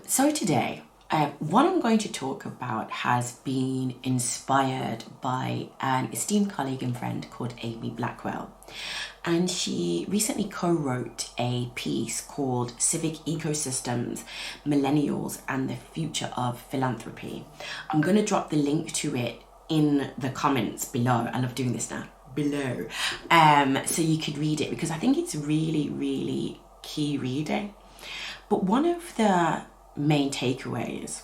So today, what I'm going to talk about has been inspired by an esteemed colleague and friend called Amy Blackwell. And she recently co-wrote a piece called Civic Ecosystems, Millennials and the Future of Philanthropy. I'm going to drop the link to it in the comments below. I love doing this now. Below. So you could read it because I think it's really, really key reading. But one of the main takeaways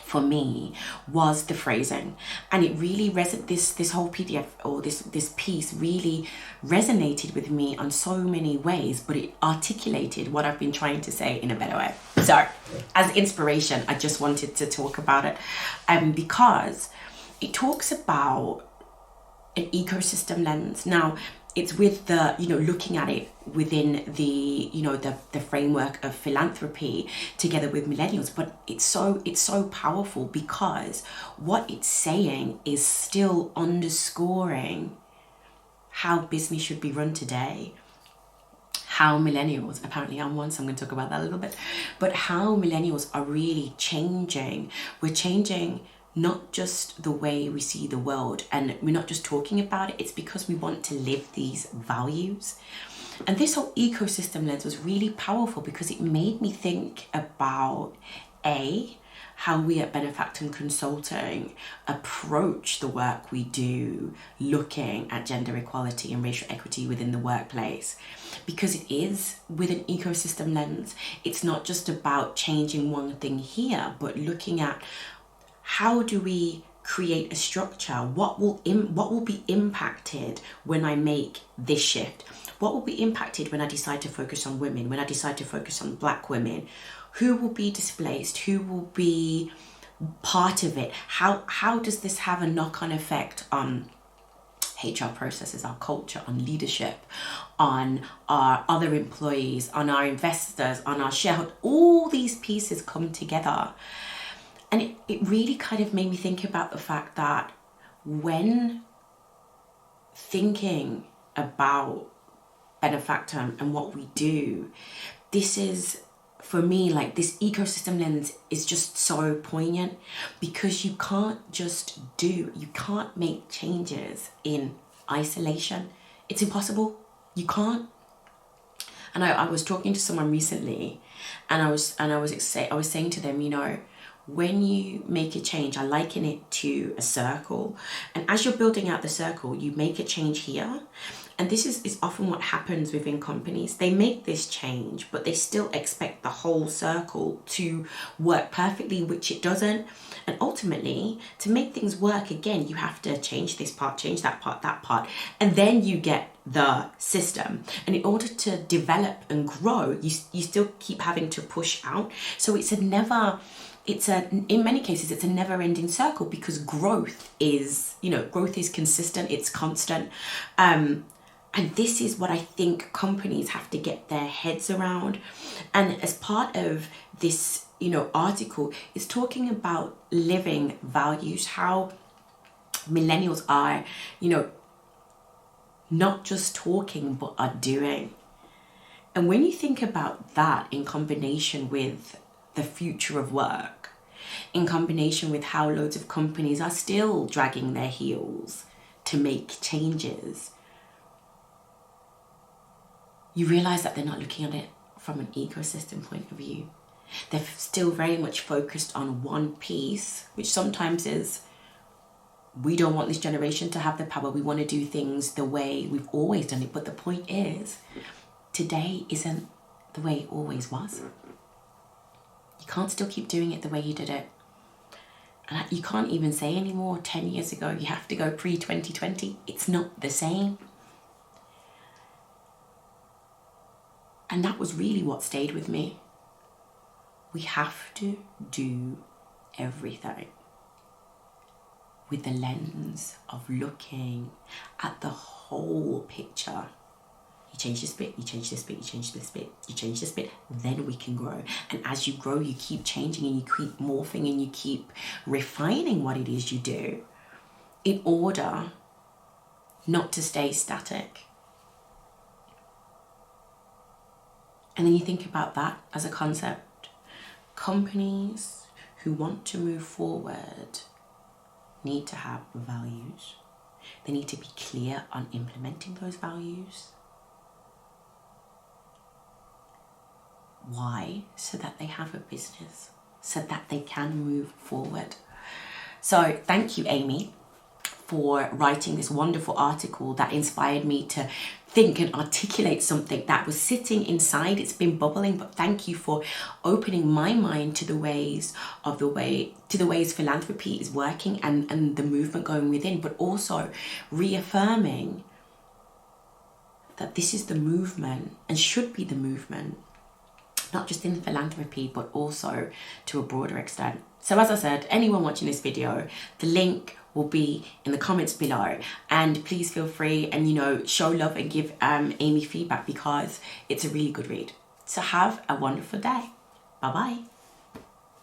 for me was the phrasing, and it really this whole PDF or this piece really resonated with me on so many ways, but it articulated what I've been trying to say in a better way. So as inspiration, I just wanted to talk about it because it talks about an ecosystem lens. Now, it's with the, looking at it within the, the framework of philanthropy together with millennials. But it's so powerful because what it's saying is still underscoring how business should be run today. How millennials, apparently I'm one, so I'm going to talk about that a little bit, but how millennials are really changing. We're changing not just the way we see the world, and we're not just talking about it, it's because we want to live these values. And this whole ecosystem lens was really powerful because it made me think about how we at Benefactum Consulting approach the work we do looking at gender equality and racial equity within the workplace, because it is with an ecosystem lens. It's not just about changing one thing here, but looking at how do we create a structure? What will be impacted when I make this shift? What will be impacted when I decide to focus on women, when I decide to focus on Black women? Who will be displaced? Who will be part of it? How does this have a knock-on effect on HR processes, our culture, on leadership, on our other employees, on our investors, on our shareholders? All these pieces come together. And it really kind of made me think about the fact that when thinking about Benefactum and what we do, this is, for me, like, this ecosystem lens is just so poignant, because you can't make changes in isolation. It's impossible. You can't. And I was talking to someone recently, and I was saying to them, when you make a change, I liken it to a circle. And as you're building out the circle, you make a change here. And this is often what happens within companies. They make this change, but they still expect the whole circle to work perfectly, which it doesn't. And ultimately, to make things work again, you have to change this part, change that part, and then you get the system. And in order to develop and grow, you still keep having to push out. So in many cases, it's a never-ending circle, because growth is consistent, it's constant. And this is what I think companies have to get their heads around. And as part of this, article, is talking about living values, how millennials are, not just talking, but are doing. And when you think about that in combination with the future of work, in combination with how loads of companies are still dragging their heels to make changes, you realize that they're not looking at it from an ecosystem point of view. They're still very much focused on one piece, which sometimes is, we don't want this generation to have the power. We want to do things the way we've always done it. But the point is, today isn't the way it always was. You can't still keep doing it the way you did it. And you can't even say anymore 10 years ago. You have to go pre-2020. It's not the same. And that was really what stayed with me. We have to do everything with the lens of looking at the whole picture. You change this bit, you change this bit, you change this bit, you change this bit, then we can grow. And as you grow, you keep changing and you keep morphing and you keep refining what it is you do in order not to stay static. And then you think about that as a concept. companies who want to move forward need to have values. They need to be clear on implementing those values. Why? So that they have a business, so that they can move forward. So thank you, Amy, for writing this wonderful article that inspired me to think and articulate something that was sitting inside. It's been bubbling, but thank you for opening my mind to the ways philanthropy is working and the movement going within, but also reaffirming that this is the movement and should be the movement, not just in philanthropy, but also to a broader extent. So as I said, anyone watching this video, the link will be in the comments below, and please feel free and, you know, show love and give Amy feedback, because it's a really good read. So have a wonderful day. Bye bye.